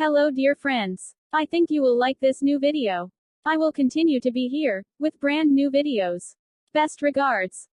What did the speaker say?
Hello dear friends. I think you will like this new video. I will continue to be here, with brand new videos. Best regards.